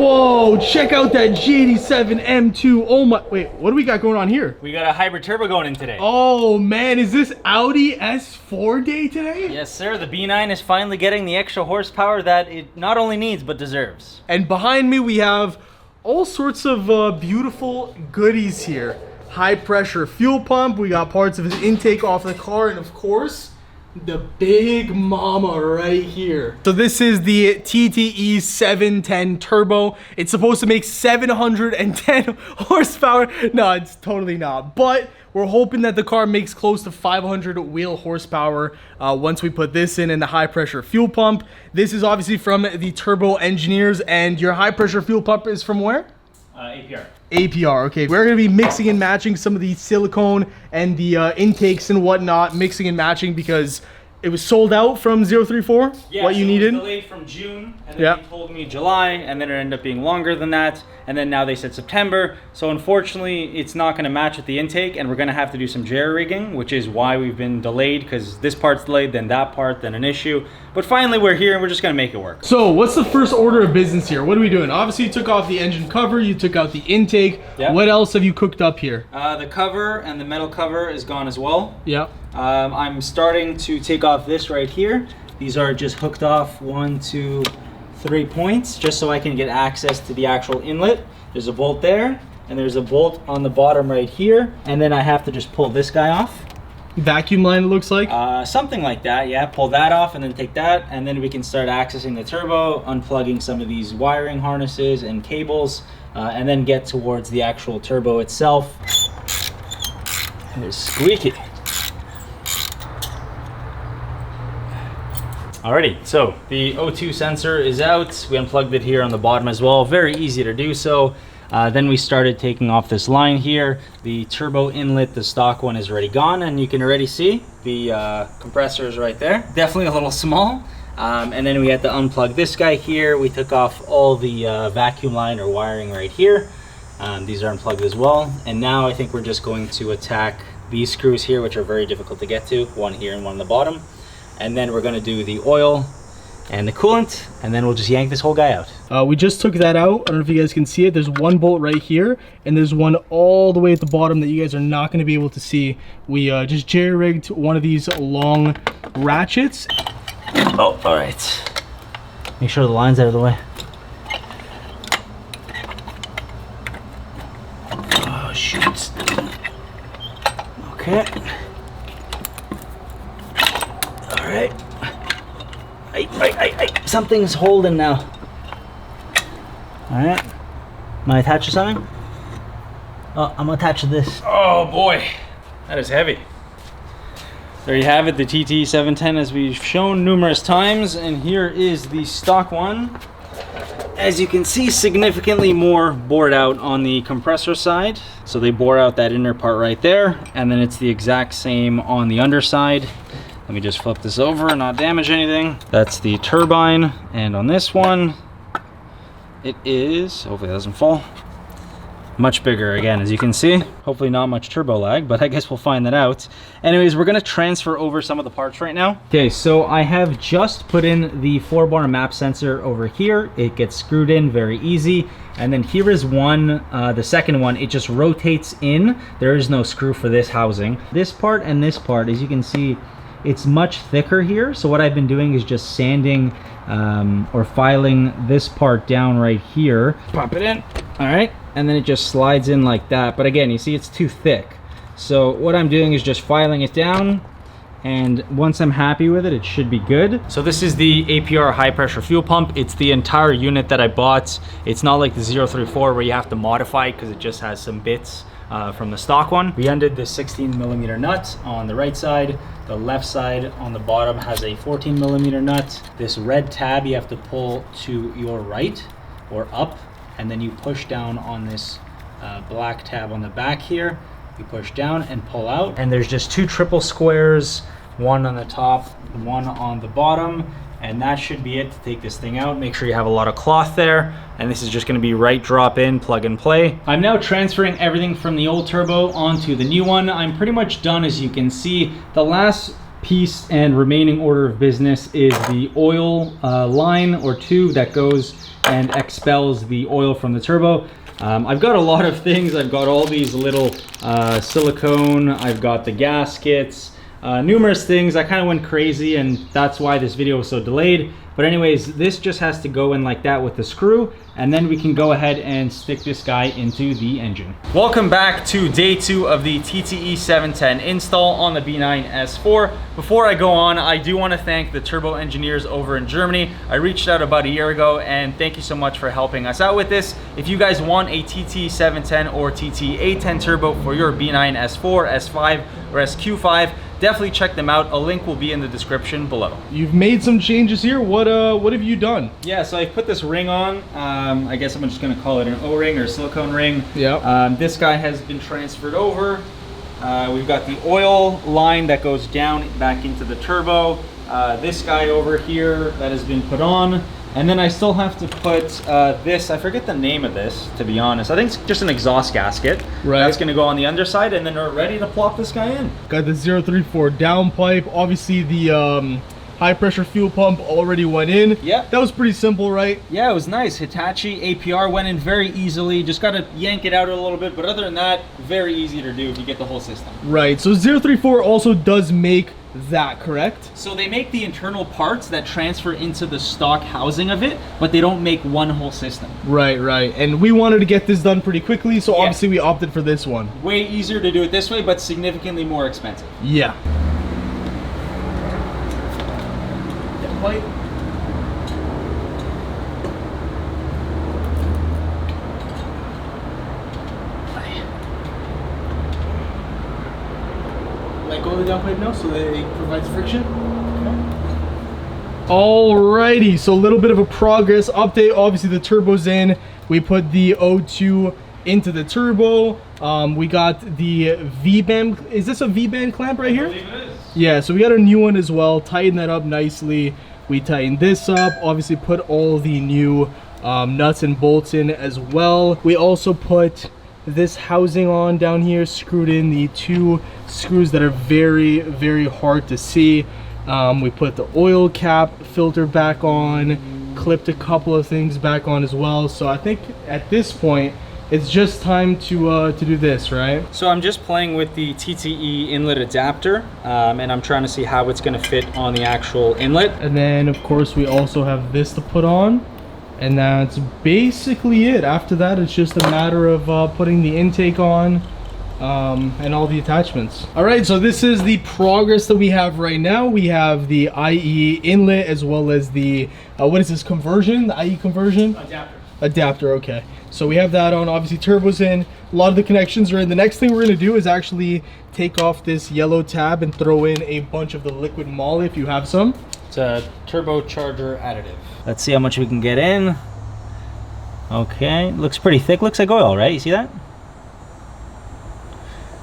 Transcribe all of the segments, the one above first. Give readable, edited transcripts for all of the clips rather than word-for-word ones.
Whoa, check out that G87 M2. Oh my, wait, what do we got going on here? We got a hybrid turbo going in today. Oh man, is this Audi S4 day today? Yes, sir. The B9 is finally getting the extra horsepower that it not only needs, but deserves. And behind me, we have all sorts of beautiful goodies here. High pressure fuel pump. We got parts of his intake off the car. And of course, the big mama right here. So this is the TTE 710 turbo. It's supposed to make 710 horsepower. No, it's totally not. But we're hoping that the car makes close to 500 wheel horsepower once we put this in the high pressure fuel pump. This is obviously from the Turbo Engineers, and your high pressure fuel pump is from where? APR. APR, okay. We're gonna be mixing and matching some of the silicone and the intakes and whatnot, mixing and matching because it was sold out from 034, yeah, what you needed. It was delayed from June, and then they told me July, and then it ended up being longer than that, and then now they said September. So unfortunately, it's not going to match with the intake, and we're going to have to do some jerry rigging, which is why we've been delayed, because this part's delayed, then that part, then an issue. But finally, we're here, and we're just going to make it work. So what's the first order of business here? What are we doing? Obviously, you took off the engine cover, you took out the intake. Yep. What else have you cooked up here? The cover and the metal cover is gone as well. Yeah. I'm starting to take off this right here. These are just hooked off 1, 2, 3 points, just so I can get access to the actual inlet. There's a bolt there, and there's a bolt on the bottom right here, and then I have to just pull this guy off. Vacuum line, it looks like? Something like that, yeah. Pull that off and then take that, and then we can start accessing the turbo, unplugging some of these wiring harnesses and cables, and then get towards the actual turbo itself. It's squeaky. Alrighty, so the O2 sensor is out. We unplugged it here on the bottom as well. Very easy to do so. Then we started taking off this line here. The turbo inlet, the stock one, is already gone, and you can already see the compressor is right there. Definitely a little small. And then we had to unplug this guy here. We took off all the vacuum line or wiring right here. These are unplugged as well. And now I think we're just going to attack these screws here, which are very difficult to get to. One here and one on the bottom. And then we're gonna do the oil and the coolant, and then we'll just yank this whole guy out. We just took that out. I don't know if you guys can see it. There's one bolt right here, and there's one all the way at the bottom that you guys are not gonna be able to see. We just jerry-rigged one of these long ratchets. Oh, all right. Make sure the line's out of the way. Oh, shoot. Okay. All right. Something's holding now. All right. Am I attached to something? Oh, I'm attached to this. Oh boy, that is heavy. There you have it, the TTE 710 as we've shown numerous times, and here is the stock one. As you can see, significantly more bored out on the compressor side. So they bore out that inner part right there, and then it's the exact same on the underside. Let me just flip this over and not damage anything. That's the turbine, and on this one, it is, hopefully it doesn't fall, much bigger again, as you can see. Hopefully not much turbo lag, but I guess we'll find that out. Anyways, we're gonna transfer over some of the parts right now. Okay, so I have just put in the 4-bar map sensor over here. It gets screwed in very easy. And then here is one, the second one, it just rotates in. There is no screw for this housing. This part and this part, as you can see, it's much thicker here. So what I've been doing is just sanding or filing this part down right here. Pop it in, all right. And then it just slides in like that. But again, you see it's too thick. So what I'm doing is just filing it down, and once I'm happy with it, it should be good. So this is the APR high pressure fuel pump. It's the entire unit that I bought. It's not like the 034 where you have to modify it because it just has some bits from the stock one. We undid the 16mm nut on the right side. The left side on the bottom has a 14mm nut. This red tab you have to pull to your right or up, and then you push down on this black tab on the back here. You push down and pull out, and there's just 2 triple squares, one on the top, one on the bottom, and that should be it to take this thing out. Make sure you have a lot of cloth there, and this is just gonna be right drop in, plug and play. I'm now transferring everything from the old turbo onto the new one. I'm pretty much done, as you can see. The last piece and remaining order of business is the oil line or tube that goes and expels the oil from the turbo. I've got a lot of things. I've got all these little silicone, I've got the gaskets, numerous things. I kind of went crazy, and that's why this video was so delayed. But anyways, this just has to go in like that with the screw, and then we can go ahead and stick this guy into the engine. Welcome back to day 2 of the TTE 710 install on the B9 S4. Before I go on, I do want to thank the turbo engineers over in Germany. I reached out about a year ago, and thank you so much for helping us out with this. If you guys want a TTE 710 or TTE 810 turbo for your B9 S4, S5, or SQ5, definitely check them out. A link will be in the description below. You've made some changes here. What have you done? Yeah, so I put this ring on. I guess I'm just gonna call it an O-ring or silicone ring. Yeah. This guy has been transferred over. We've got the oil line that goes down back into the turbo. This guy over here that has been put on. And then I still have to put this, I forget the name of this, to be honest. I think it's just an exhaust gasket. Right. That's gonna go on the underside, and then we're ready to plop this guy in. Got the 034 downpipe. Obviously the high pressure fuel pump already went in. Yeah. That was pretty simple, right? Yeah, it was nice. Hitachi APR went in very easily. Just gotta yank it out a little bit, but other than that, very easy to do if you get the whole system. Right, so 034 also does make that, correct? So they make the internal parts that transfer into the stock housing of it, but they don't make one whole system. Right, right. And we wanted to get this done pretty quickly, so Yeah. obviously we opted for this one. Way easier to do it this way, but significantly more expensive. Yeah. Pipe. Let go of the downpipe now so that it provides friction. Alrighty, so a little bit of a progress update. Obviously the turbo's in. We put the O2 into the turbo. We got the V-band. Is this a V-band clamp right here? I believe it is. Yeah, so we got a new one as well. Tighten that up nicely. We tightened this up. Obviously put all the new nuts and bolts in as well. We also put this housing on down here, screwed in the 2 screws that are very, very hard to see. We put the oil cap filter back on, clipped a couple of things back on as well. So I think at this point, it's just time to do this, right? So I'm just playing with the TTE inlet adapter, and I'm trying to see how it's gonna fit on the actual inlet. And then of course we also have this to put on, and that's basically it. After that, it's just a matter of putting the intake on and all the attachments. All right, so this is the progress that we have right now. We have the IE inlet as well as the what is this conversion? The IE conversion? Adapter, okay. So we have that on. Obviously turbo's in, a lot of the connections are in. The next thing we're gonna do is actually take off this yellow tab and throw in a bunch of the liquid moly if you have some. It's a turbocharger additive. Let's see how much we can get in. Okay, looks pretty thick. Looks like oil, right? You see that?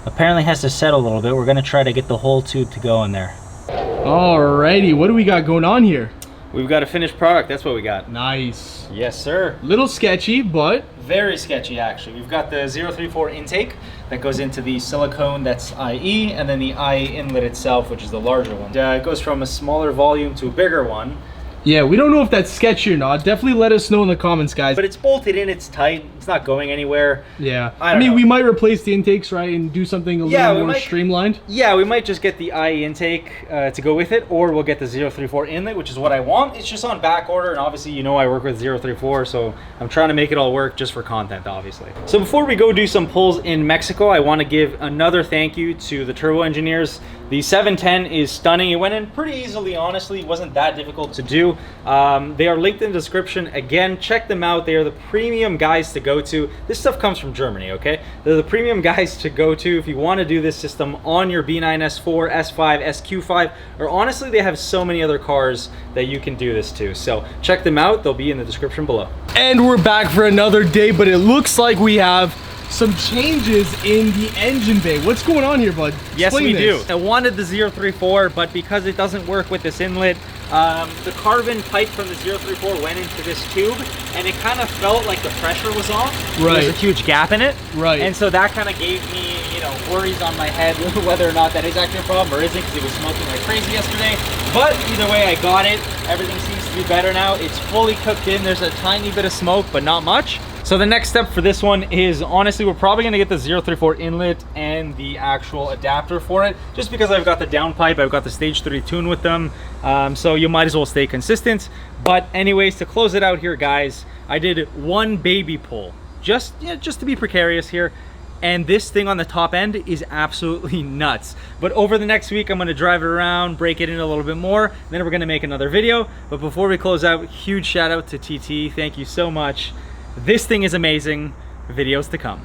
Apparently has to settle a little bit. We're gonna try to get the whole tube to go in there. Alrighty, what do we got going on here? We've got a finished product. That's what we got. Nice. Yes, sir. Little sketchy, but Very sketchy, actually. We've got the 034 intake that goes into the silicone, that's IE, and then the IE inlet itself, which is the larger one. It goes from a smaller volume to a bigger one. yeah, we don't know if that's sketchy or not. Definitely let us know in the comments, guys. But it's bolted in, it's tight, it's not going anywhere. yeah, I I don't mean, know. we might replace the intakes, right, and do something a Yeah, little we more might. streamlined. Yeah, we might just get the IE intake to go with it, or we'll get the 034 inlet, which is what I want. It's just on back order, and obviously you know I work with 034, so I'm trying to make it all work just for content, obviously. So before we go do some pulls in Mexico, I want to give another thank you to the turbo engineers. The 710 is stunning. It went in pretty easily, honestly. It wasn't that difficult to do. They are linked in the description. Again, check them out. They are the premium guys to go to. This stuff comes from Germany, okay? They're the premium guys to go to if you want to do this system on your B9 S4, S5, SQ5, or honestly, they have so many other cars that you can do this to. So check them out. They'll be in the description below. And we're back for another day, but it looks like we have some changes in the engine bay. What's going on here, bud? Yes, Explain we this. do. I wanted the 034, but because it doesn't work with this inlet, the carbon pipe from the 034 went into this tube, and it kind of felt like the pressure was off. Right. There's a huge gap in it. Right. And so that kind of gave me, you know, worries on my head whether or not that is actually a problem or isn't, because it was smoking like crazy yesterday. But either way, I got it. Everything seems to be better now. It's fully cooked in. There's a tiny bit of smoke, but not much. So the next step for this one is, honestly, we're probably gonna get the 034 inlet and the actual adapter for it, just because I've got the downpipe, I've got the stage 3 tune with them, so you might as well stay consistent. But anyways, to close it out here, guys, I did one baby pull, just to be precarious here. And this thing on the top end is absolutely nuts. But over the next week, I'm gonna drive it around, break it in a little bit more, then we're gonna make another video. But before we close out, huge shout out to TTE, thank you so much. This thing is amazing. Videos to come.